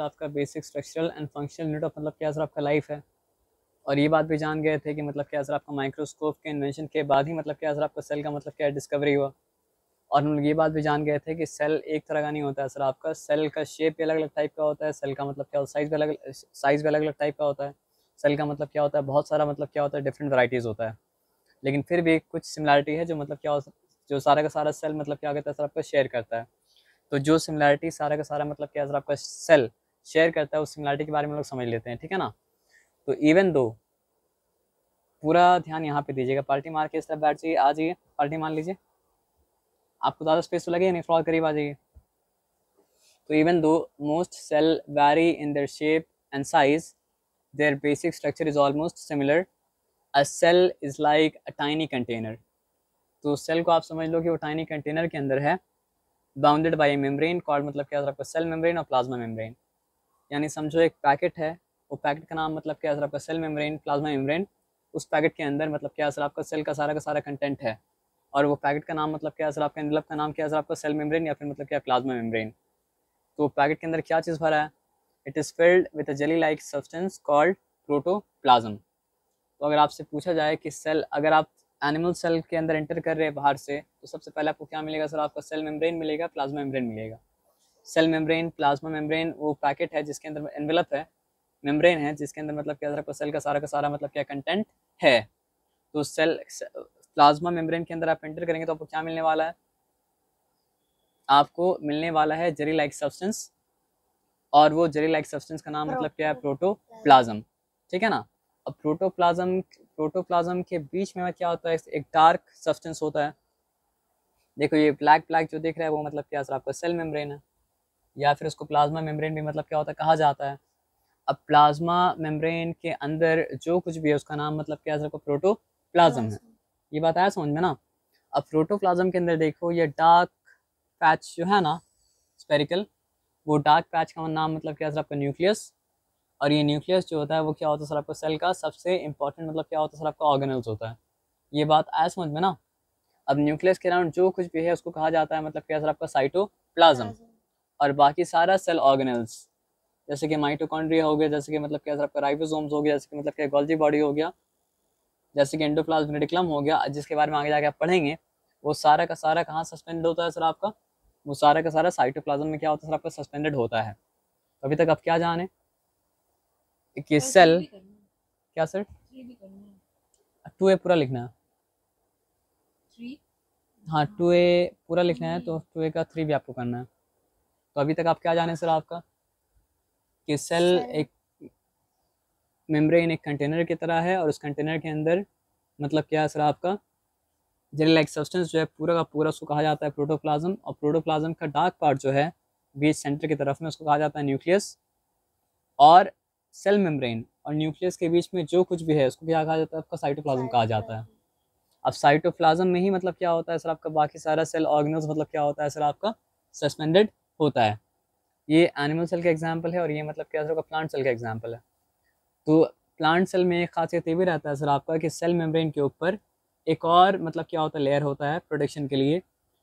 आपका basic structural and functional unit of मतलब क्या सर आपका लाइफ है। और ये बात भी जान गए थे कि मतलब क्या सर आपका माइक्रोस्कोप के इन्वेंशन के बाद ही मतलब क्या सर आपका सेल का मतलब क्या डिस्कवरी हुआ। और हम लोग ये बात भी जान गए थे कि सेल एक तरह का नहीं होता है सर, आपका सेल का शेप भी अलग अलग टाइप का होता है, सेल का मतलब क्या साइज भी अलग अलग टाइप का होता है। सेल का मतलब क्या होता है, बहुत सारा मतलब क्या होता है, डिफरेंट वैराइटीज़ होता है। लेकिन फिर भी कुछ सिमिलैरिटी है जो मतलब क्या जो सारा का सारा सेल मतलब क्या कहता है सर आपका शेयर करता है। तो जो सिमिलैरिटी सारा का सारा मतलब क्या सर आपका सेल शेयर करता है, उस सिमिलैरिटी के बारे में हम लोग समझ लेते हैं, ठीक है ना। तो इवन दो पूरा ध्यान यहाँ पे दीजिएगा, पार्टी मार के इस तरफ बैठ जाइए, आ जाइए, पार्टी मान लीजिए। आपको ज़्यादा स्पेस तो लगे नहीं, थोड़ा करीब आ जाइए। तो even though most cell vary in their shape and size, their basic structure is almost similar. A cell is like a tiny container. तो सेल को आप समझ लो कि वो टाइनी कंटेनर के अंदर है, bounded by A membrane called मतलब क्या आपका सेल मेम्ब्रेन और प्लाज्मा मेम्ब्रेन। यानी समझो एक पैकेट है, वो पैकेट का नाम मतलब क्या सर आपका सेल मेम्ब्रेन प्लाज्मा मेम्ब्रेन। उस पैकेट के अंदर मतलब क्या सर आपका सेल का सारा कंटेंट है, और वो पैकेट का नाम मतलब क्या सर आपका एनवलप का नाम क्या सर आपका सेल मेम्ब्रेन या फिर मतलब क्या प्लाज्मा मेम्ब्रेन। तो पैकेट के अंदर क्या चीज़ भरा है, it is filled with a jelly like substance called protoplasm. तो अगर आपसे पूछा जाए कि सेल, अगर आप एनिमल सेल के अंदर एंटर कर रहे हैं बाहर से, तो सबसे पहले आपको क्या मिलेगा सर, आपका सेल मेम्ब्रेन मिलेगा, प्लाज्मा मेम्ब्रेन मिलेगा। सेल मेम्ब्रेन प्लाज्मा मेम्ब्रेन वो पैकेट है जिसके अंदर एनवेलप है, मेम्ब्रेन है जिसके अंदर मतलब क्या आपका सेल का सारा मतलब क्या कंटेंट है। तो सेल प्लाज्मा मेम्ब्रेन के अंदर आप एंटर करेंगे तो आपको क्या मिलने वाला है, आपको मिलने वाला है जेली लाइक सब्सटेंस, और वो जेली लाइक सब्सटेंस का नाम मतलब क्या है, प्रोटोप्लाज्म, ठीक है ना। अब प्रोटोप्लाज्म के बीच में क्या होता है, एक डार्क सब्सटेंस होता है। देखो ये ब्लैक ब्लैक जो दिख रहा है वो मतलब क्या सर आपका सेल मेम्ब्रेन है, या फिर उसको प्लाज्मा मेम्ब्रेन भी मतलब क्या होता है कहा जाता है। अब प्लाज्मा मेम्ब्रेन के अंदर जो कुछ भी है उसका नाम मतलब क्या है, प्रोटोप्लाज्म है। ये बात आया समझ में ना। अब प्रोटोप्लाज्म के अंदर देखो ये डार्क पैच जो है ना, स्पेरिकल, वो डार्क पैच का नाम मतलब क्या है आपका न्यूक्लियस। और ये न्यूक्लियस जो होता है वो क्या होता है सर आपका सेल का सबसे इंपॉर्टेंट मतलब क्या होता है सर आपका ऑर्गेनल्स होता है। ये बात आया समझ में ना। अब न्यूक्लियस के अराउंड जो कुछ भी है उसको कहा जाता है मतलब क्या सर आपका साइटोप्लाज्म। और बाकी सारा सेल ऑर्गेनल्स, जैसे कि माइटोकॉन्ड्रिया हो गया, जैसे कि मतलब क्या सर आपका राइबोसोम्स हो गया, जैसे कि मतलब क्या गोल्जी बॉडी हो गया, जैसे कि एंडोप्लाज्म रेटिकुलम हो गया, जिसके बारे में आगे जाके आप पढ़ेंगे, वो सारा का सारा कहाँ सस्पेंडेड होता है सर आपका, वो सारा का सारा साइटोप्लाज्म में क्या होता है सर आपका सस्पेंडेड होता है। अभी तक आप क्या जाने कि सेल क्या सर, 2A पूरा लिखना है। हाँ 2A पूरा लिखना है, तो 2A का 3 भी आपको करना है। तो अभी तक आप क्या जाने सर आपका, कि सेल एक मेम्ब्रेन एक कंटेनर की तरह है, और उस कंटेनर के अंदर मतलब क्या है सर आपका जेली लाइक सब्सटेंस जो है पूरा का पूरा उसको कहा जाता है प्रोटोप्लाज्म। और प्रोटोप्लाज्म का डार्क पार्ट जो है बीच सेंटर की तरफ में उसको कहा जाता है न्यूक्लियस। और सेल मेम्ब्रेन और न्यूक्लियस के बीच में जो कुछ भी है उसको क्या कहा जाता है, आपका साइटोप्लाज्म कहा जाता है। अब साइटोप्लाज्म में ही मतलब क्या होता है सर आपका बाकी सारा सेल ऑर्गेनल्स मतलब क्या होता है सर आपका सस्पेंडेड होता है। ये एनिमल सेल का एग्जाम्पल है, और ये मतलब क्या सर आपका प्लांट सेल का एग्जाम्पल है। तो प्लांट सेल में एक खासियत ये भी रहता है सर आपका कि सेल मेम्ब्रेन के ऊपर एक और मतलब क्या होता है लेयर होता है प्रोटेक्शन के लिए,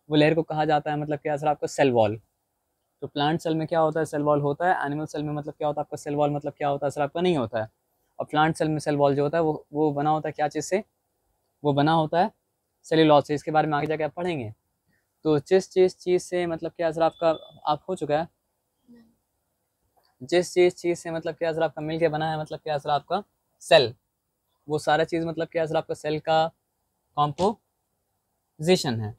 वो लेयर को कहा जाता है मतलब क्या सर आपका सेल वॉल। तो प्लांट सेल में क्या होता है, सेल वॉल होता है। एनिमल सेल में मतलब क्या होता है आपका सेल वॉल मतलब क्या होता है सर आपका नहीं होता है। और प्लांट सेल में सेल वॉल जो होता है वो बना होता है क्या चीज़ से, वो बना होता है सेल्यूलोज से। इसके बारे में आगे जाके आप पढ़ेंगे। तो जिस चीज़ से मतलब क्या सर आपका आप हो चुका है, जिस चीज़ से मतलब क्या सर आपका मिल के बना है मतलब क्या सर आपका सेल, वो सारा चीज़ मतलब क्या सर आपका सेल का कॉम्पोजिशन है।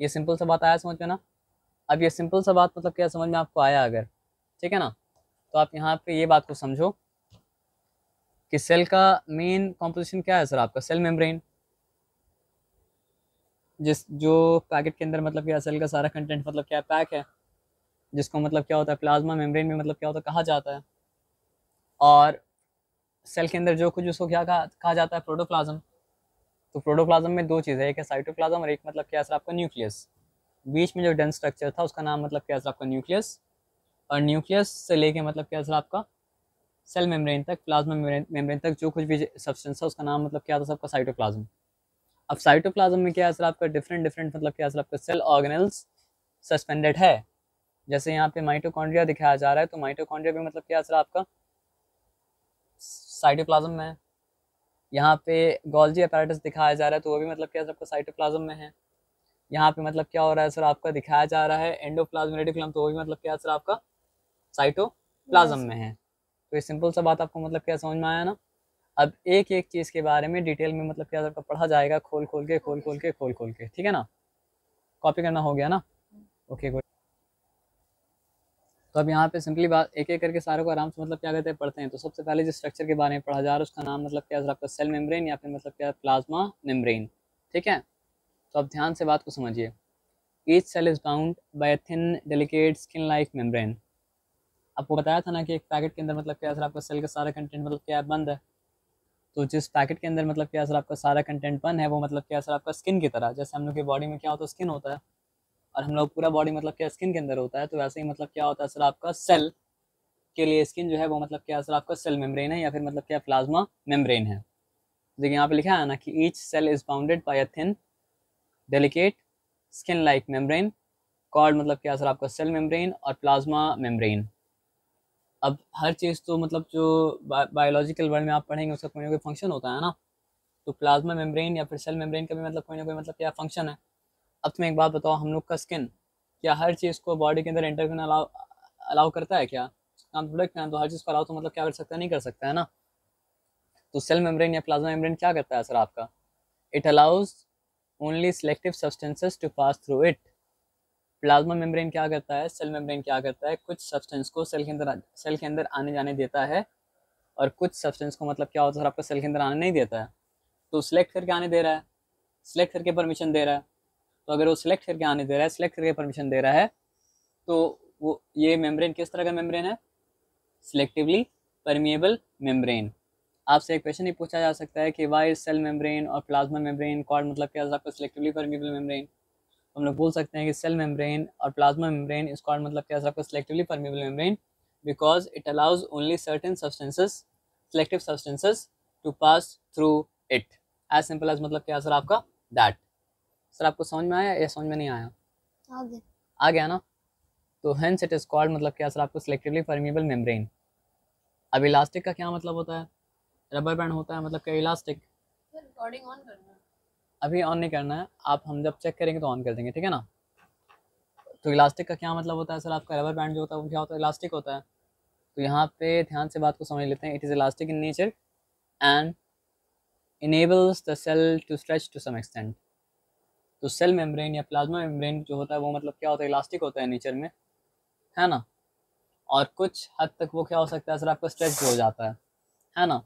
ये सिंपल सा बात आया समझ में ना। अब ये सिंपल सा बात मतलब क्या समझ में आपको आया अगर, ठीक है ना, तो आप यहाँ पे ये बात को समझो कि सेल का मेन कॉम्पोजिशन क्या है सर आपका सेल मेम्ब्रेन, जिस जो पैकेट के अंदर मतलब क्या सेल का सारा कंटेंट मतलब क्या पैक है, जिसको मतलब क्या होता है प्लाज्मा मेम्ब्रेन में मतलब क्या होता है कहा जाता है। और सेल के अंदर जो कुछ उसको क्या कहा जाता है, प्रोटोप्लाज्म। तो प्रोटोप्लाज्म में दो चीज़ है, एक है साइटोप्लाज्म और एक मतलब क्या सर आपका न्यूक्लियस। बीच में जो डेंस स्ट्रक्चर था उसका नाम मतलब क्या सर आपका न्यूक्लियस। और न्यूक्लियस से लेके मतलब क्या सर आपका सेल मेम्ब्रेन तक, प्लाज्मा मेम्ब्रेन तक जो कुछ भी सब्सटेंस है उसका नाम मतलब क्या था सबका साइटोप्लाज्म। अब साइटोप्लाज्म में क्या है सर आपका डिफरेंट डिफरेंट मतलब क्या है सर आपका सेल ऑर्गेनल्स सस्पेंडेड है। जैसे यहाँ पे माइटोकॉन्ड्रिया दिखाया जा रहा है, तो माइटोकॉन्ड्रिया भी मतलब क्या सर आपका साइटोप्लाज्म में है। यहाँ पे गोल्जी अपैरेटस दिखाया जा रहा है, तो वो भी मतलब क्या सर आपका साइटोप्लाज्म में है। यहाँ पे मतलब क्या हो रहा है सर आपका दिखाया जा रहा है एंडोप्लाज्म रेटिकुलम, तो वो भी मतलब क्या सर आपका साइटोप्लाज्म में है। तो ये सिंपल सा बात आपको मतलब क्या समझ में आया ना। अब एक एक चीज़ के बारे में डिटेल में मतलब क्या आपका पढ़ा जाएगा, खोल खोल के खोल खोल के खोल खोल के, ठीक है ना। कॉपी करना हो गया ना, ओके गुड। तो अब यहाँ पे सिंपली बात एक एक करके सारों को आराम से मतलब क्या कहते हैं पढ़ते हैं। तो सबसे पहले जिस स्ट्रक्चर के बारे में पढ़ा जा रहा है उसका नाम मतलब क्या है आपका सेल मेम्ब्रेन या फिर मतलब क्या प्लाज्मा मेम्ब्रेन, ठीक है। तो अब ध्यान से बात को समझिए। Each cell is bound by a thin delicate skin like membrane. आपको बताया था ना कि एक पैकेट के अंदर मतलब क्या सर आपका सेल का सारा कंटेंट मतलब क्या बंद है। तो जिस पैकेट के अंदर मतलब क्या सर आपका सारा कंटेंट बंद है वो मतलब क्या सर आपका स्किन की तरह, जैसे हम लोग की बॉडी में क्या होता है स्किन होता है, और हम लोग पूरा बॉडी मतलब क्या स्किन के अंदर होता है, तो वैसे ही मतलब क्या होता है सर आपका सेल के लिए स्किन जो है वो मतलब क्या सर आपका सेल मेम्ब्रेन है या फिर मतलब क्या प्लाज्मा मेम्ब्रेन है। देखिए यहाँ पे लिखा है ना कि each cell is bounded by a thin delicate skin like membrane called मतलब क्या सर आपका सेल मेम्ब्रेन और प्लाज्मा मेम्ब्रेन। अब हर चीज़ तो मतलब जो बायोलॉजिकल वर्ल्ड में आप पढ़ेंगे उसका कोई ना कोई फंक्शन होता है ना। तो प्लाज्मा मेम्ब्रेन या फिर सेल मेम्ब्रेन का भी मतलब कोई ना कोई मतलब क्या फंक्शन है। अब तुम्हें एक बात बताओ, हम लोग का स्किन क्या हर चीज़ को बॉडी के अंदर एंटर करना अलाउ अलाउ करता है क्या? काम प्रोडक्ट है तो हर चीज़ को अलाउ तो मतलब क्या कर सकता है, नहीं कर सकता है ना। तो सेल मेम्ब्रेन या प्लाज्मा मेम्ब्रेन क्या करता है सर आपका, it allows only selective substances to pass through it. Plasma membrane क्या करता है, सेल मेम्ब्रेन क्या करता है, कुछ सब्सटेंस को सेल के अंदर आने जाने देता है, और कुछ सब्सटेंस को मतलब क्या होता है सर आपका सेल के अंदर आने नहीं देता है। तो सिलेक्ट करके आने दे रहा है, सिलेक्ट करके परमिशन दे रहा है। तो अगर वो सिलेक्ट करके आने दे रहा है, सिलेक्ट करके परमिशन दे रहा है, तो वो ये मेम्ब्रेन किस तरह का मेम्ब्रेन है, सिलेक्टिवली परमिएबल मेम्ब्रेन। आपसे एक क्वेश्चन ही पूछा जा सकता है कि वाई सेल मेम्ब्रेन और प्लाज्मा मेम्ब्रेन कॉल्ड मतलब क्या आपका सिलेक्टिवली परमिएबल मेम्ब्रेन। हम लोग बोल सकते हैं कि सेल मेम्ब्रेन और प्लाज्मा मेम्ब्रेन इज कॉल्ड मतलब क्या आपका selectively permeable membrane because it allows only certain substances selective substances to pass through it, as simple as मतलब क्या सर आपका दैट। सर आपको समझ में आया या समझ में नहीं आया? आ गया ना। तो हेंस इट इज कॉल्ड मतलब क्या सर आपको सिलेक्टिवली परमिएबल मेम्ब्रेन। अब इलास्टिक का क्या मतलब होता है, रबर बैंड होता है मतलब क्या इलास्टिक। रिकॉर्डिंग ऑन करना है, अभी ऑन नहीं करना है, आप हम जब चेक करेंगे तो ऑन कर देंगे, ठीक है ना। तो इलास्टिक का क्या मतलब होता है सर आपका, रबर बैंड जो होता है वो क्या होता है, इलास्टिक होता है। तो यहाँ पे ध्यान से बात को समझ लेते हैं। It is elastic in nature and enables the cell to stretch to some extent. तो सेल मेम्ब्रेन या प्लाज्मा मेम्ब्रेन जो होता है वो मतलब क्या होता है, इलास्टिक होता है नेचर में, है ना। और कुछ हद तक वो क्या हो सकता है सर आपका स्ट्रेच हो जाता है ना।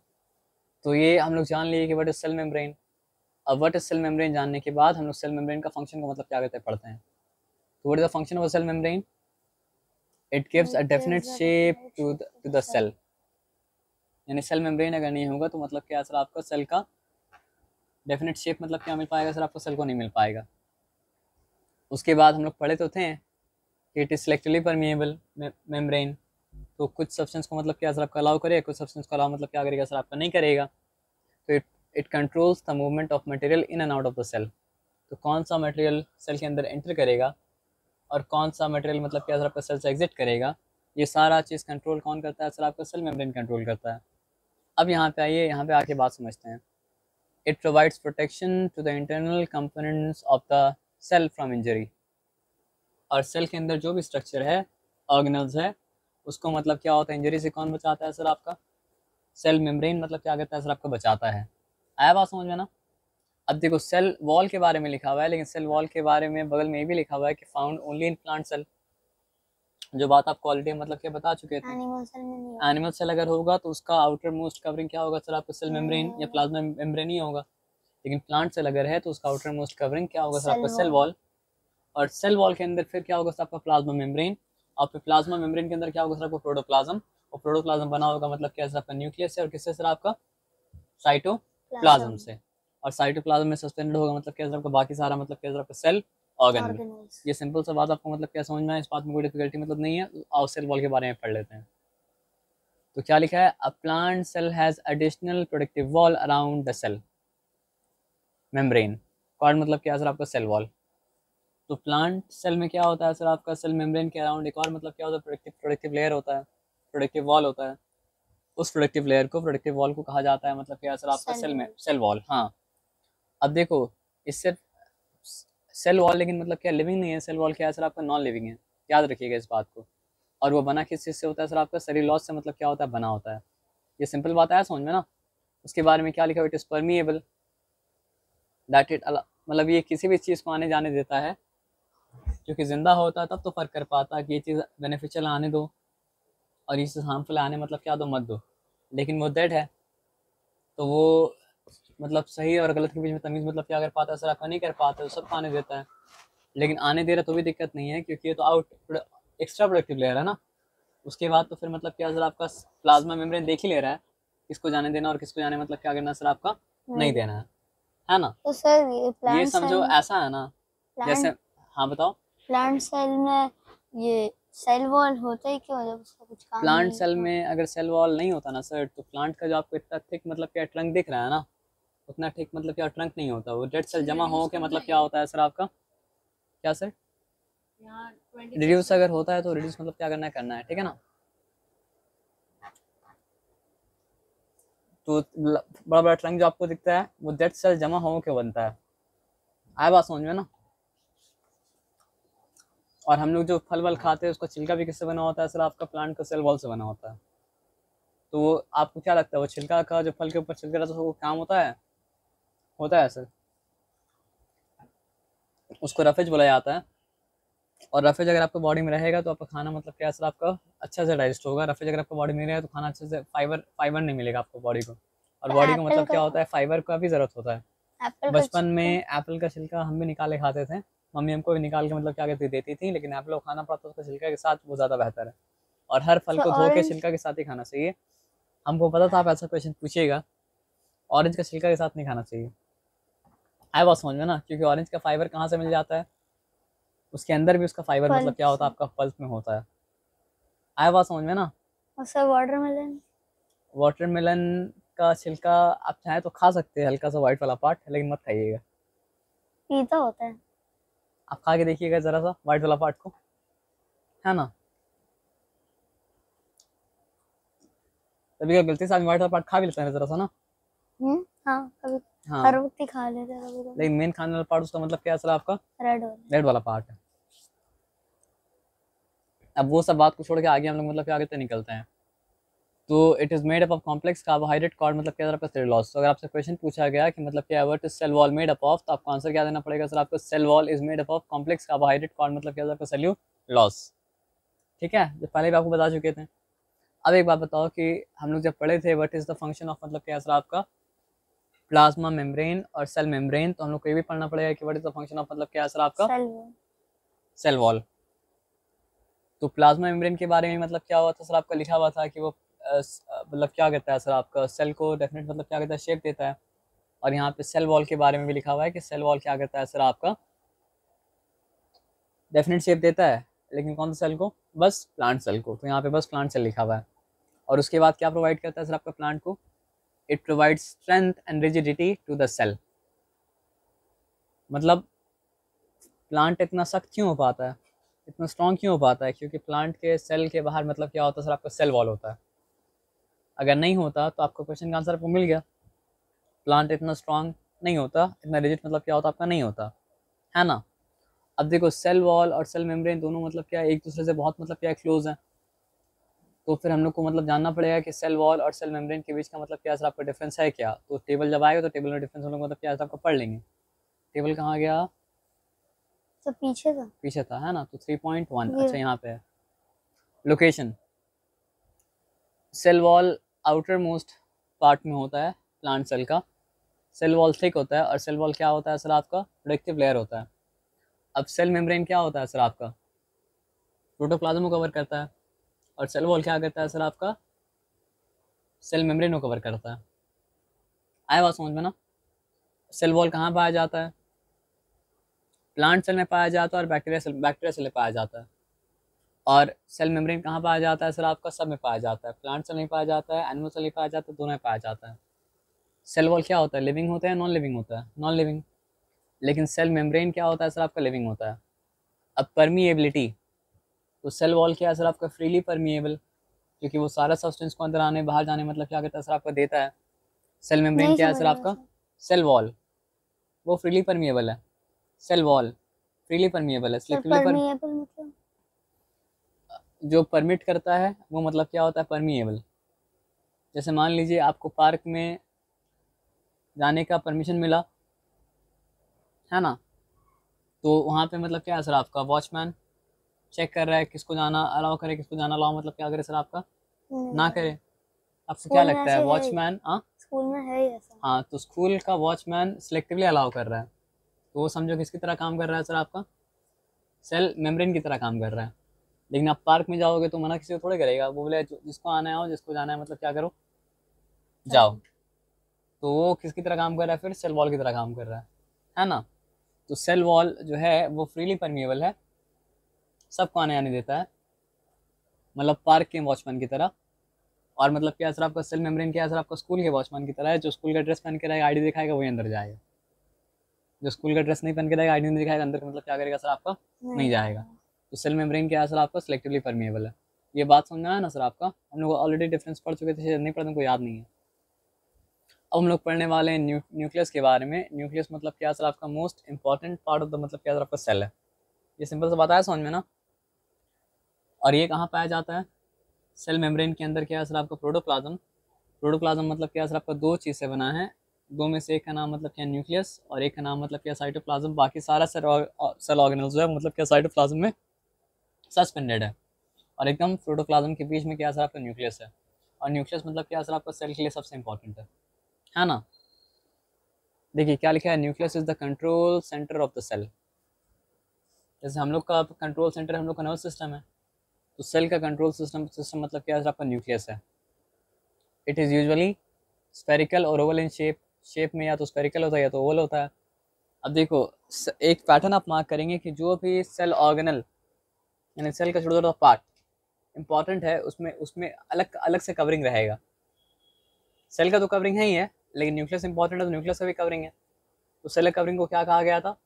तो ये हम लोग जान लिए कि व्हाट इज सेल मेम्ब्रेन। अब व्हाट इज सेल मेम्ब्रेन जानने के बाद हम लोग सेल मेम्ब्रेन का फंक्शन को मतलब क्या कहते हैं पढ़ते हैं। तो what is the function of cell membrane, it gives a definite shape to the cell. यानी सेल मेम्ब्रेन अगर नहीं होगा तो मतलब क्या सर आपका सेल का डेफिनेट शेप मतलब क्या मिल पाएगा सर आपको, सेल को नहीं मिल पाएगा। उसके बाद हम लोग पढ़े तो थे कि it is selectively permeable membrane. तो कुछ सब्सटेंस को मतलब क्या सर आपका अलाउ करेगा, कुछ सब्सटेंस को अलाउ मतलब क्या करेगा सर आपका नहीं करेगा। तो it controls the movement of material in and out of the cell. तो कौन सा मटेरियल सेल के अंदर एंटर करेगा और कौन सा मटेरियल मतलब क्या सर आपका सेल से एग्जिट करेगा, ये सारा चीज़ कंट्रोल कौन करता है सर आपका, सेल मेम्ब्रेन कंट्रोल करता है। अब यहाँ पे आइए, यहाँ पे आके बात समझते हैं। It provides protection to the internal components of the cell from injury. और सेल के अंदर जो भी स्ट्रक्चर है, ऑर्गेनल्स है, उसको मतलब क्या होता है, इंजरी से कौन बचाता है सर आपका, सेल मेम्ब्रेन मतलब क्या करता है सर आपका, बचाता है। आया बात समझ में ना। अब देखो सेल वॉल के बारे में लिखा हुआ है, लेकिन सेल वॉल के बारे में बगल में ये भी लिखा हुआ है कि found only in plant cell. जो बात आप क्वालिटी मतलब क्या बता चुके थे, एनिमल सेल अगर होगा तो उसका आउटर मोस्ट कवरिंग क्या होगा सर आपका, सेल मेम्ब्रेन या प्लाज्मा मेम्ब्रेन ही होगा। लेकिन प्लांट सेल अगर है तो उसका आउटर मोस्ट कवरिंग क्या होगा सर आपका, सेल वॉल। और सेल वॉल के अंदर फिर क्या होगा सर आपका, प्लाज्मा मेम्ब्रेन। और फिर प्लाज्मा मेम्ब्रेन के अंदर क्या होगा सर आपका, प्रोटोप्लाज्म। और प्रोटोप्लाज्म बना होगा मतलब क्या सर आपका, न्यूक्लियस से, और किससे सर आपका, साइटोप्लाज्म से। और साइटोप्लाज्म में सस्पेंडेड होगा मतलब क्या सर आपका, बाकी सारा मतलब क्या सर आपका सेल ऑर्गन। ये सिंपल सा बात आपको मतलब क्या समझ में आए, इस बात में कोई डिफिकल्टी मतलब नहीं है। आओ सेल वॉल के बारे में पढ़ लेते हैं। तो क्या लिखा है, a plant cell has additional protective wall around the cell membrane. Called मतलब क्या सर आपका, सेल वॉल। तो प्लांट सेल में क्या होता है सर आपका, सेल मेम्ब्रेन के अराउंड एक और मतलब क्या होता है, प्रोडक्टिव लेयर होता है, प्रोडक्टिव वॉल होता है। उस प्रोडक्टिव वॉल को कहा जाता है मतलब क्या सर आपका, सेल वॉल। Cell wall. हाँ, अब देखो इससे सेल वॉल लेकिन मतलब क्या लिविंग नहीं है, सेल वॉल क्या है सर आपका, नॉन लिविंग है, याद रखिएगा इस बात को। और वो बना किस चीज़ से होता है सर आपका, सेल्यूलोज से मतलब क्या होता है, बना होता है। ये सिंपल बात है समझ में ना। उसके बारे में क्या लिखा हुआ, it is permeable that it, मतलब ये किसी भी चीज़ को आने जाने देता है, क्योंकि ज़िंदा होता है तब तो फ़र्क कर पाता है कि ये चीज़ बेनिफिशियल आने दो और ये चीज़ हार्मफुल आने मतलब क्या दो, मत दो। लेकिन वो डेड है, तो वो मतलब सही और गलत के बीच में तमीज़ मतलब क्या कर पाता है सर आपका, नहीं कर पाता, वो सबको आने देता है। लेकिन आने दे रहा तो भी दिक्कत नहीं है, क्योंकि ये तो एक्स्ट्रा प्रोडक्टिव लेयर है ना। उसके बाद तो फिर मतलब क्या सर आपका, प्लाज्मा मेम्ब्रेन देख ही ले रहा है किसको जाने देना और किसको जाने मतलब क्या करना सर आपका, नहीं देना है ना। तो सर ये ये प्लांट समझो सेल, ऐसा है ना, जैसे, प्लांट हाँ बताओ। प्लांट सेल में ये सेल वॉल होता है क्यों, जब उसका कुछ काम प्लांट नहीं सेल होता? में अगर सेल वॉल नहीं होता ना सर, तो प्लांट का जो आपको इतना थिक मतलब क्या ट्रंक दिख रहा है ना, उतना ठीक मतलब क्या ट्रंक नहीं होता। वो डेड सेल जमा हो के मतलब क्या होता है सर आपका, क्या सर, यहाँ 26 रिड्यूस अगर होता है तो रिड्यूस मतलब क्या करना है, करना है, ठीक है ना। तो बड़ा बड़ा ट्रंक जो आपको दिखता है वो डेड सेल जमा हो के बनता है। आया बात समझ में ना। और हम लोग जो फल वल खाते हैं उसका छिलका भी किससे बना होता है सर आपका, प्लांट का सेल वॉल से बना होता है। तो वो आपको क्या लगता है, वो छिलका का जो फल के ऊपर छिलका रहता है वो काम होता है सर, उसको रफेज बोला जाता है। और रफेज अगर आपको बॉडी में रहेगा तो आपका खाना मतलब क्या सर आपका अच्छा से डाइजेस्ट होगा। रफेज अगर आपको बॉडी में रहेगा तो खाना अच्छे से, फाइबर नहीं मिलेगा आपको बॉडी को। और तो बॉडी को एप्पल मतलब का क्या होता है, फाइबर का भी ज़रूरत होता है। एप्पल का बचपन में छिलका। एप्पल का छिलका हम भी निकाले खाते थे, मम्मी हमको भी निकाल के मतलब क्या कहती देती थी, लेकिन एप्पल को खाना पड़ता है उसका छिलका के साथ, वो ज़्यादा बेहतर है। और हर फल तो को धो के ऑरेंज, छिलका के साथ ही खाना चाहिए। हमको पता था आप ऐसा क्वेश्चन पूछिएगा। ऑरेंज का छिलका के साथ नहीं खाना चाहिए। आया बात समझ में ना, क्योंकि ऑरेंज का फाइबर कहाँ से मिल जाता है, उसके अंदर भी उसका फाइबर मतलब फल क्या होता है, से। आपका पल्प में होता है। आया बात समझ में ना। और सर वाटरमेलन। वाटरमेलन का छिलका आप चाहे तो खा सकते हैं, हल्का सा व्हाइट वाला पार्ट, लेकिन मत खाइएगा। पीता होता है। आप खा के देखिएगा जरा सा व्हाइट वाला पार्ट को, है ना। तभी क्या गलती से आदमी व्हाइट वाला पार्ट खा भी लेता है जरा सा ना। हाँ कभी, हर हाँ, वक्त ही खा लेते हैं कभी कभी। लेकिन मेन खाने वाला पार्ट उसका मतलब क्या है सर आपका, रेड वाला। रेड वाला पार्ट है। अब वो सब बात को छोड़ के आगे हम लोग मतलब क्या आगे निकलते हैं। तो it is made up of complex carbohydrate called, मतलब क्या आपका सेलुलोज। तो अगर आपसे क्वेश्चन पूछा गया कि मतलब क्या what is cell wall made up of, तो आपको आंसर क्या देना पड़ेगा सर आपको, cell wall is made up of complex carbohydrate called, मतलब क्या आपका सेल्यूलोज। ठीक है, जो पहले भी आपको बता चुके थे। अब एक बात बताओ कि हम लोग जब पढ़े थे what is the function of मतलब क्या सर आपका, प्लाज्मा मेम्ब्रेन और सेल मेम्ब्रेन, तो हम लोग को ये भी पढ़ना पड़ेगा कि what is the function of मतलब क्या सर आपका, सेल वॉल। Cell wall. तो प्लाज्मा मेम्ब्रेन के बारे में मतलब क्या हुआ था सर आपका, लिखा हुआ था कि वो मतलब क्या करता है सर आपका, सेल को डेफिनेट मतलब क्या करता है, शेप देता है। और यहाँ पे सेल वॉल के बारे में भी लिखा हुआ है कि सेल वॉल क्या करता है सर आपका, डेफिनेट शेप देता है। लेकिन कौन सा सेल को, बस प्लांट सेल को। तो यहाँ पे बस प्लांट सेल लिखा हुआ है। और उसके बाद क्या प्रोवाइड करता है सर आपका प्लांट को, it provides strength and rigidity to the cell. मतलब प्लांट इतना सख्त क्यों हो पाता है, इतना स्ट्रॉन्ग क्यों हो पाता है, क्योंकि प्लांट के सेल के बाहर मतलब क्या होता है सर आपका, सेल वॉल होता है। अगर नहीं होता तो आपको क्वेश्चन का आंसर आपको मिल गया। प्लांट इतना स्ट्रॉन्ग नहीं होता, इतना रिजिड मतलब क्या होता आपका, नहीं होता, है ना। अब देखो सेल वॉल और सेल मेम्ब्रेन दोनों मतलब क्या एक दूसरे से बहुत मतलब क्या क्लोज है। तो फिर हम लोग को मतलब जानना पड़ेगा कि सेल वॉल और सेल मेम्ब्रेन के बीच का मतलब क्या सर आपका डिफरेंस है क्या। तो टेबल जब आएगा तो टेबल में डिफरेंस हम लोग मतलब क्या आपका पढ़ लेंगे। टेबल कहाँ गया, तो पीछे था। पीछे था, है ना। तो 3.1, ये अच्छा यहाँ पे है location. Cell wall outer most part में होता है प्लांट सेल का। सेल वॉल थिक होता है और सेल वॉल क्या होता है सर आपका, प्रोडक्टिव लेयर होता है। अब सेल मेम्ब्रेन क्या होता है सर आपका, प्रोटोप्लाज्म को कवर करता है। और सेल वॉल क्या करता है सर आपका, सेल मेम्ब्रेन को कवर करता है। आया बात समझ में ना। सेल वॉल कहाँ पाया जाता है, प्लांट सेल में पाया जाता है और बैक्टीरिया सेल में पाया जाता है। और सेल मेम्ब्रेन कहाँ पाया जाता है सर आपका, सब में पाया जाता है। प्लांट सेल में पाया जाता है, एनिमल सेल में पाया जाता है, दोनों में पाया जाता है। सेल वॉल क्या होता है, लिविंग होता है, नॉन लिविंग होता है, नॉन लिविंग। लेकिन सेल मेम्ब्रेन क्या होता है सर आपका, लिविंग होता है। अब परमिएबिलिटी, तो सेल वॉल क्या है सर आपका, फ्रीली परमिएबल, क्योंकि वो सारा सब्सटेंस को अंदर आने बाहर जाने मतलब क्या करता है सर आपका, देता है। सेल मेम्ब्रेन नहीं क्या है समझ सर रहा आपका, सर। सेल वॉल वो फ्रीली परमिएबल है, सेल वॉल फ्रीली परमिएबल है, सर सिलेक्टिवली परमिएबल मतलब? जो परमिट करता है वो मतलब क्या होता है, परमिएबल। जैसे मान लीजिए आपको पार्क में जाने का परमिशन मिला है ना, तो वहाँ पे मतलब क्या है सर आपका, वॉचमैन चेक कर रहा है किसको जाना अलाउ करे, किसको जाना अलाउ मतलब क्या करे सर आपका, ना करे। आपको क्या स्कूल में लगता है ऐसे है, वॉचमैन, हाँ स्कूल में है ही ऐसा। हाँ, तो स्कूल का वॉचमैन सिलेक्टिवली अलाउ कर रहा है, तो वो समझो किसकी तरह काम कर रहा है सर आपका, सेल मेम्ब्रेन की तरह काम कर रहा है। लेकिन आप पार्क में जाओगे तो मना किसी को थोड़े करेगा, वो बोले जिसको आना है आओ, जिसको जाना है मतलब क्या करो, जाओ। तो वो किसकी तरह काम कर रहा है फिर, सेल वॉल की तरह काम कर रहा है ना। तो सेल वॉल जो है वो फ्रीली परमिएबल है, सबको आने आने देता है, मतलब पार्क के वॉचमैन की तरह। और मतलब क्या सर आपका, सेल मेम्ब्रेन क्या सर आपका, स्कूल के वॉचमैन की तरह है, जो स्कूल का ड्रेस पहन के रहेगा, आईडी दिखाएगा, वही अंदर जाएगा। जो स्कूल का ड्रेस नहीं पहन के रहेगा, आईडी नहीं दिखाएगा, अंदर मतलब क्या करेगा सर आपका, नहीं जाएगा। तो सेल मेम्ब्रेन क्या है सर आपका, सिलेक्टिवली परमिएबल है। ये बात समझ में आया ना सर आपका, हम लोग ऑलरेडी डिफरेंस पढ़ चुके थे, नहीं पढ़ने को याद नहीं है। अब हम लोग पढ़ने वाले हैं न्यूक्लियस के बारे में। न्यूक्लियस मतलब क्या सर आपका, most important part of the मतलब क्या सर आपका सेल है। ये सिंपल सा बात आया समझ में ना। और ये कहाँ पाया जाता है, सेल मेम्ब्रेन के अंदर क्या है सर आपका, प्रोटोप्लाज्म। प्रोटोप्लाज्म मतलब क्या सर आपका, दो चीज़ से बना है, दो में से एक का नाम मतलब क्या, न्यूक्लियस, और एक का नाम मतलब क्या, साइटोप्लाज्म। बाकी सारा सेल ऑर्गेनल्स जो है मतलब क्या, साइटोप्लाज्म में सस्पेंडेड है। और एकदम प्रोटोप्लाज्म के बीच में क्या सर आपका, न्यूक्लियस है। और न्यूक्लियस मतलब क्या सर आपका, सेल के लिए सबसे इंपॉर्टेंट है ना। देखिए क्या लिखा है, nucleus is the control centre of the cell. जैसे हम लोग का कंट्रोल सेंटर हम लोग का नर्वस सिस्टम है, तो सेल का कंट्रोल सिस्टम मतलब क्या है आपका, न्यूक्लियस है। इट इज़ यूजुअली स्फेरिकल और ओवल इन शेप, शेप में या तो स्फेरिकल होता है या तो ओवल होता है। अब देखो एक पैटर्न आप मार्क करेंगे कि जो भी सेल ऑर्गेनल यानी सेल का छोटा छोटा पार्ट इंपॉर्टेंट है, उसमें उसमें अलग अलग से कवरिंग रहेगा। सेल का तो कवरिंग है ही है, लेकिन न्यूक्लियस इंपॉर्टेंट है तो न्यूक्लियस का भी कवरिंग है। तो सेल कवरिंग को क्या कहा गया था,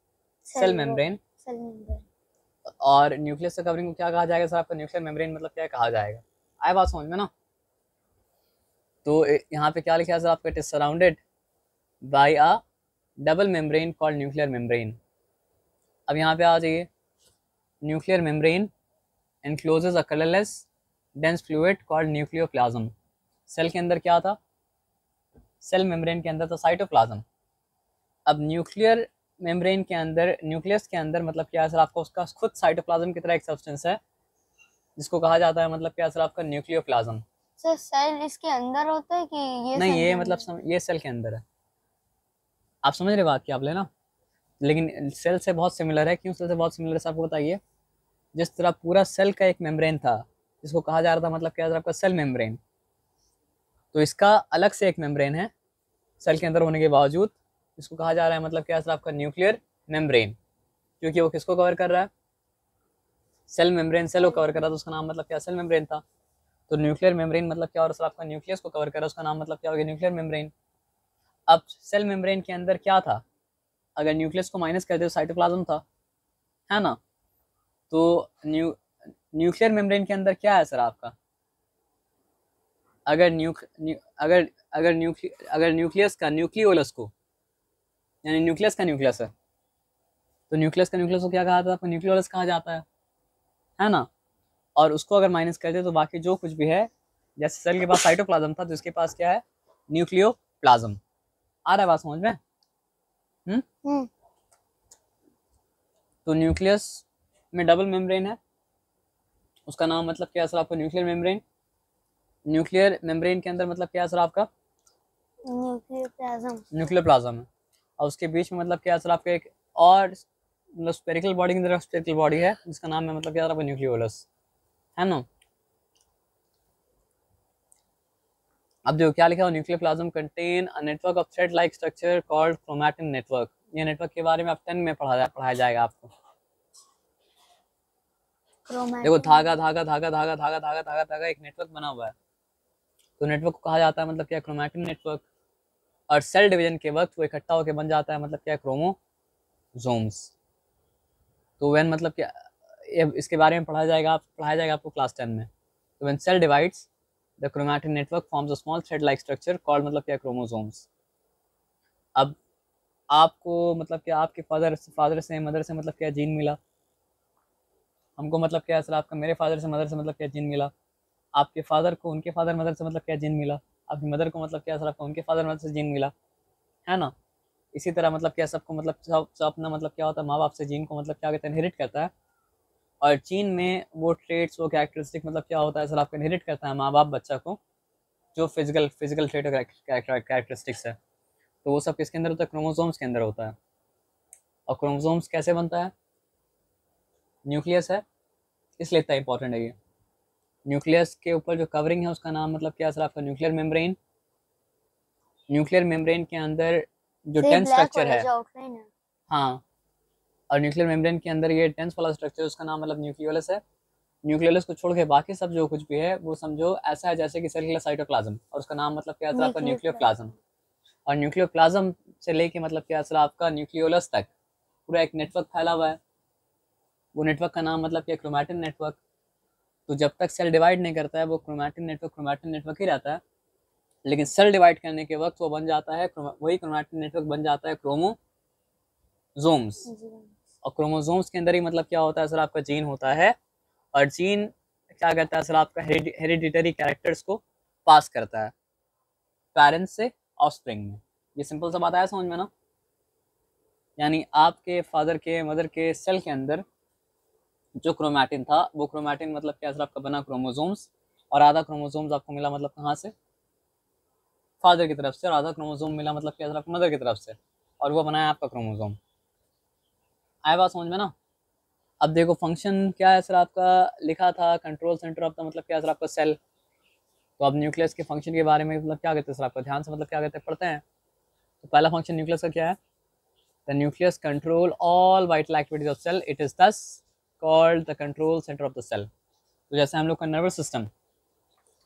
सेल मेम्ब्रेन। Cell membrane. और न्यूक्लियस कवरिंग को क्या कहा जाएगा सर आपका, न्यूक्लियर मेम्ब्रेन मतलब क्या कहा जाएगा। आए बात समझ में ना। तो यहाँ पे क्या लिखा है सर आपका, it is surrounded by a double membrane called nuclear membrane. अब यहाँ पे आ जाइए, nuclear membrane encloses a colourless dense fluid called nucleoplasm. Cell के अंदर क्या था, सेल मेम्ब्रेन के अंदर था साइटोप्लाज्म। अब न्यूक्लियर मेम्ब्रेन के अंदर, न्यूक्लियस के अंदर मतलब क्या है सर आपका, उसका खुद साइटोप्लाज्म की तरह एक सब्सटेंस है जिसको कहा जाता है मतलब क्या सर आपका, न्यूक्लियोप्लाज्म। सर सेल इसके अंदर होता है कि ये नहीं सेल ये के मतलब अंदर? ये सेल के अंदर है। आप समझ रहे बात क्या आप लेना, लेकिन सेल से बहुत सिमिलर है। क्यों सेल से बहुत सिमिलर है आपको बताइए। जिस तरह पूरा सेल का एक मेम्ब्रेन था जिसको कहा जा रहा था मतलब क्या आपका, सेल मेम्ब्रेन, तो इसका अलग से एक मेम्ब्रेन है सेल के अंदर होने के बावजूद, इसको कहा जा रहा है मतलब क्या सर आपका, न्यूक्लियर मेम्ब्रेन। क्योंकि वो किसको कवर कर रहा है, सेल मेम्ब्रेन, सेल को कवर कर रहा था, तो उसका नाम मतलब क्या, सेल मेम्ब्रेन था। तो न्यूक्लियर मेम्ब्रेन मतलब क्या, और सर आपका न्यूक्लियस को कवर कर रहा है, उसका नाम मतलब क्या हो गया, न्यूक्लियर मेम्ब्रेन। अब सेल मेम्ब्रेन के अंदर क्या था, अगर न्यूक्लियस को माइनस कर दे तो साइटोप्लाज्म था, है ना। तो न्यूक्लियर मेम्ब्रेन के अंदर क्या है सर आपका, अगर अगर अगर न्यूक्लियस का न्यूक्लियोलस को, यानी न्यूक्लियस का न्यूक्लियस है, तो न्यूक्लियस का न्यूक्लियस को क्या कहा था आपको, न्यूक्लियोलस कहा जाता है ना। और उसको अगर माइनस कर दे तो बाकी जो कुछ भी है, जैसे सेल के पास साइटोप्लाज्म था तो इसके पास क्या है, न्यूक्लियोप्लाज्म। आ रहा है बात समझ में। हम्म। तो न्यूक्लियस में डबल मेम्ब्रेन है, उसका नाम मतलब क्या है सर आपका, न्यूक्लियर मेम्ब्रेन। न्यूक्लियर मेम्ब्रेन के अंदर मतलब क्या है सर आपका, न्यूक्लियर प्लाज्म है। और उसके बीच में मतलब क्या है सर आपका, एक और मतलब स्पेरिकल बॉडी की तरफ स्पेरिकल बॉडी है जिसका नाम है मतलब क्या है आपका, न्यूक्लियोलस, है ना। अब जो क्या लिखा है, nuclear plasm contain a network of thread like structure called chromatin network. ये नेटवर्क के बारे में आप 10 में पढ़ाया जाएगा आपको। देखो धागा धागा धागा धागा धागा धागा धागा धागा एक नेटवर्क बना हुआ है, तो नेटवर्क को कहा जाता है मतलब क्या, क्रोमैटिन नेटवर्क। और सेल डिवीजन के वक्त वो इकट्ठा होकर बन जाता है मतलब क्या, क्रोमोसोम्स। तो व्हेन मतलब क्या, इसके बारे में पढ़ाया जाएगा आपको क्लास 10 में। तो when cell divides the chromatin network forms a small thread like structure called मतलब क्या क्रोमोसोम्स। अब आपको मतलब क्या आपके फादर से मदर से मतलब क्या जीन मिला, हमको मतलब क्या सर आपका मेरे फादर से मदर से मतलब क्या जीन मिला, आपके फादर को उनके फादर मदर से मतलब क्या जीन मिला, आपकी मदर को मतलब क्या सर आपका उनके फादर मदर से जीन मिला, है ना। इसी तरह मतलब क्या सबको मतलब सब अपना मतलब क्या होता है माँ बाप से जीन को मतलब क्या कहते हैं इनहेरिट करता है। और जीन में वो ट्रेड्स वो कैरेक्टरिस्टिक मतलब क्या होता है सर आपको इनहेरिट करता है माँ बाप बच्चा को, जो फिजिकल ट्रेड कैरेक्टरिस्टिक्स है। तो वो सब किसके अंदर होता है, क्रोमोसोम्स के अंदर होता है। और क्रोमोसोम्स कैसे बनता है, न्यूक्लियस है इसलिए इतना इंपॉर्टेंट है ये। न्यूक्लियस के ऊपर जो कवरिंग है उसका नाम मतलब क्या सर आपका न्यूक्लियर मेम्ब्रेन। न्यूक्लियर मेम्ब्रेन के अंदर जो तो ये टेंस ब्लैक स्ट्रक्चर वाला है, जो आउटलाइन है। हाँ, और न्यूक्लियर मेम्ब्रेन के अंदर ये टेंस वाला स्ट्रक्चर उसका नाम मतलब न्यूक्लियोलस है। न्यूक्लियोलस को छोड़ के बाकी सब जो कुछ भी है वो समझो ऐसा है जैसे कि सेलुलर साइटोप्लाज्म, और उसका नाम मतलब क्या सर आपका न्यूक्लियर। न्यूक्लियोप्लाज्म। और न्यूक्लियोप्लाज्म से लेके मतलब क्या सर आपका न्यूक्लियोलस तक पूरा एक नेटवर्क फैला हुआ है। वो नेटवर्क का नाम मतलब क्या क्रोमैटिन नेटवर्क। तो जब तक सेल डिवाइड नहीं करता है वो क्रोमैटिन नेटवर्क ही रहता है। लेकिन सेल डिवाइड करने के वक्त वो बन जाता है वही क्रोमैटिन नेटवर्क बन जाता है क्रोमोजोम्स। और क्रोमोजोम्स के अंदर ही मतलब क्या होता है सर आपका जीन होता है। और जीन क्या करता है सर आपका हेरिडिटरी कैरेक्टर्स को पास करता है पेरेंट्स से ऑफस्प्रिंग में। ये सिंपल सा बात आया समझ में ना। यानी आपके फादर के मदर के सेल के अंदर जो क्रोमैटिन था वो क्रोमैटिन मतलब क्या सर आपका बना क्रोमोजोम्स। और आधा क्रोमोजोम्स आपको मिला मतलब कहाँ से, फादर की तरफ से, और आधा क्रोमोजोम मिला मतलब क्या सर आपको मदर की तरफ से, और वो बनाया आपका क्रोमोजोम। आया बात समझ में ना। अब देखो फंक्शन क्या है सर आपका, लिखा था कंट्रोल सेंटर ऑफ द मतलब क्या सर आपका सेल। तो अब न्यूक्लियस के फंक्शन के बारे में मतलब क्या कहते हैं सर आपका ध्यान से मतलब क्या कहते हैं पढ़ते हैं। तो पहला फंक्शन न्यूक्लियस का क्या है, the nucleus control all vital activities of cell, it is thus called the control centre of the cell. तो जैसे हम लोग का नर्वस सिस्टम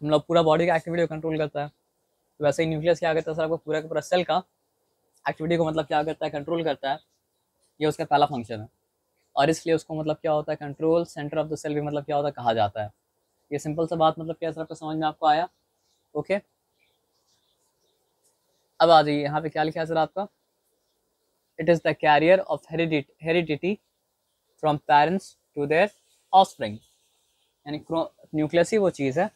हम लोग पूरा बॉडी का एक्टिविटी को कंट्रोल करता है, तो वैसे ही न्यूक्लियस क्या करता है सर आपको पूरा का पूरा सेल का एक्टिविटी को मतलब क्या करता है कंट्रोल करता है। ये उसका पहला फंक्शन है। और इसलिए उसको मतलब क्या होता है control centre of the cell भी मतलब क्या होता है कहा जाता है। ये सिंपल सा बात मतलब क्या सर आपको समझ में आपको आया। ओके, अब आ जाइए यहाँ पे क्या लिखा है सर आपका, it is the carrier of heredity from parents to their offspring. यानी न्यूक्लियस ही वो चीज़ है,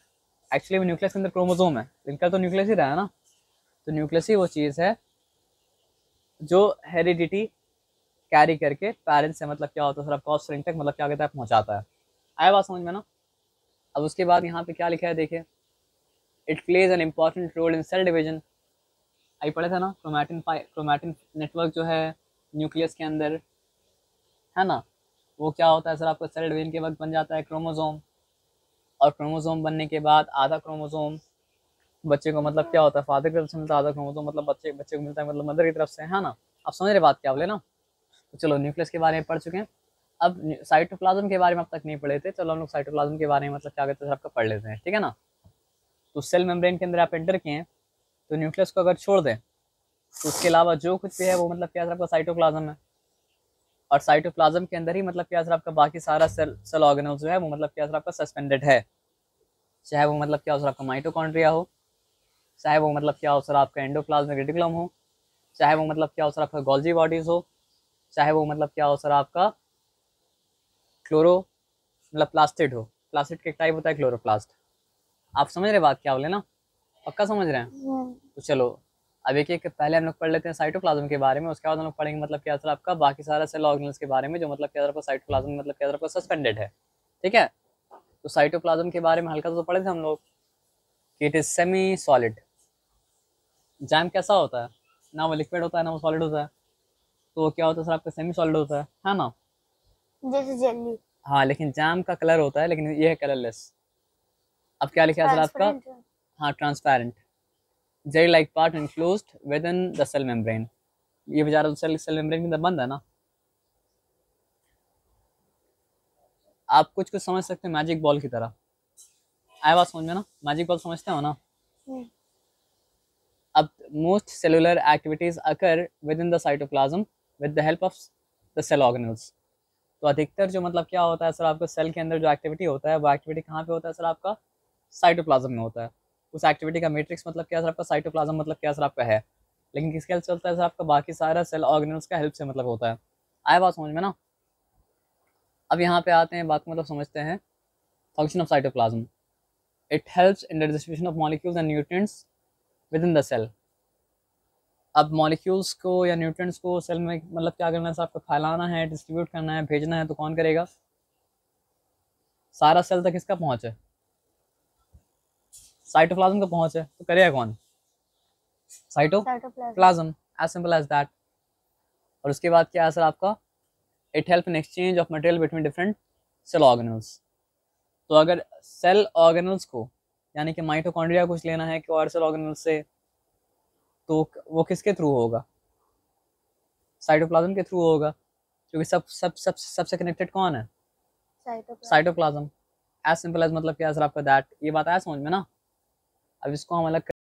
एक्चुअली वो न्यूक्लियस के अंदर क्रोमोजोम है, इनका तो न्यूक्लियस ही रहा है ना। तो न्यूक्लियस ही वो चीज़ है जो हेरिडिटी कैरी करके पेरेंट्स से मतलब क्या होता है सर आपका ऑफस्प्रिंग तक मतलब क्या कहता है पहुँचाता है। आया बात समझ में ना। अब उसके बाद यहाँ पे क्या लिखा है देखिए, it plays an important role in cell division. आई पढ़े थे ना, क्रोमैटिन नेटवर्क जो है न्यूक्लियस के अंदर, है ना, वो क्या होता है सर आपको सेल डिवीजन के वक्त बन जाता है क्रोमोजोम। और क्रोमोजोम बनने के बाद आधा क्रोमोजोम बच्चे को मतलब क्या होता है फादर की तरफ से मिलता है, आधा क्रोमोजोम मतलब बच्चे को मिलता है मतलब मदर की तरफ से, है ना। आप समझ रहे बात क्या बोले ना। तो चलो न्यूक्लियस के बारे में पढ़ चुके हैं। अब साइटोप्लाज्म के बारे में अब तक नहीं पढ़े थे, चलो हम लोग साइटोप्लाज्म के बारे में मतलब क्या कहते हैं आपका पढ़ लेते हैं, ठीक है ना। तो सेल मेम्ब्रेन के अंदर आप एंटर किए हैं, तो न्यूक्लियस को अगर छोड़ दें तो उसके अलावा जो कुछ भी है वो मतलब क्या सर आपका साइटोप्लाज्म है। और साइटोप्लाज्म के अंदर ही मतलब क्या सर आपका बाकी सारा सेल ऑर्गेनल जो है वो मतलब क्या सर आपका सस्पेंडेड है। चाहे वो मतलब क्या हो सर आपका माइटोकॉन्ड्रिया हो, चाहे वो मतलब क्या हो सर आपका एंडोप्लाज्मिक रेटिकुलम हो, चाहे वो मतलब क्या हो सर आपका गोल्जी बॉडीज हो, चाहे वो मतलब क्या हो सर आपका क्लोरो मतलब प्लास्टिड हो। प्लास्टिड के टाइप होता है क्लोरोप्लास्ट। आप समझ रहे बात क्या बोले ना, पक्का समझ रहे हैं। तो चलो अब एक एक पहले हम लोग पढ़ लेते हैं साइटोप्लाज्म के बारे में, उसके बाद हम लोग पढ़ेंगे मतलब क्या सर आपका बाकी सारा सेल ऑर्गेनल्स के बारे में जो मतलब क्या सर आपका साइटोप्लाज्म मतलब क्या सर आपका सस्पेंडेड है, ठीक है। तो साइटोप्लाज्म के बारे में हल्का सा तो पढ़े थे हम लोग कि it is semi solid. Jam कैसा होता है, ना वो लिक्विड होता है ना वो सॉलिड होता है, तो वो क्या होता है सर आपका सेमी सॉलिड होता है ना। जैसे जेली। हाँ लेकिन जैम का कलर होता है, लेकिन ये है कलरलेस। अब क्या लिखा है सर आपका, ट्रांसपेरेंट। हाँ transparent, gel like part enclosed within the cell membrane. ये बेचारा तो सेल मेम्ब्रेन के अंदर बंद है ना। आप कुछ कुछ समझ सकते हैं मैजिक बॉल की तरह। आया बात समझ में ना, मैजिक बॉल समझते हो ना। अब most cellular activities occur within the cytoplasm with the help of the cell organelles. तो अधिकतर जो मतलब क्या होता है सर आपका सेल के अंदर जो एक्टिविटी होता है वो एक्टिविटी कहाँ पे होता है सर आपका साइटोप्लाज्म में होता है। उस एक्टिविटी का मैट्रिक्स मतलब क्या सर आपका साइटोप्लाज्म मतलब क्या सर आपका है, लेकिन किसके हेल्प से चलता है सर आपका बाकी सारा सेल ऑर्गेनल्स का हेल्प से मतलब होता है। आया बात समझ में ना। अब यहाँ पे आते हैं बात को मतलब समझते हैं function of cytoplasm. It helps in the distribution of molecules and nutrients within the cell. अब मॉलिक्यूल्स को या न्यूट्रिएंट्स को सेल में मतलब क्या करना है सर आपको फैलाना है, डिस्ट्रीब्यूट करना है, भेजना है, तो कौन करेगा? सारा सेल तक किसका पहुंच है? साइटोप्लाज्म का पहुंच है, तो करेगा कौन? Cytoplasm. Cytoplasm, as simple as that. और उसके बाद क्या है सर आपका? It help in exchange of material between different cell organelles. तो अगर सेल ऑर्गेनल्स को यानी कि माइटोकॉन्ड्रिया कुछ लेना है कि और सेल ऑर्गेनल्स से, तो वो किसके थ्रू होगा? साइटोप्लाज्म के थ्रू होगा, क्योंकि सबसे कनेक्टेड कौन है? साइटोप्लाज्म। एज सिंपल एज मतलब क्या सर आपका दैट। ये बात आया समझ में ना। अब इसको हम अलग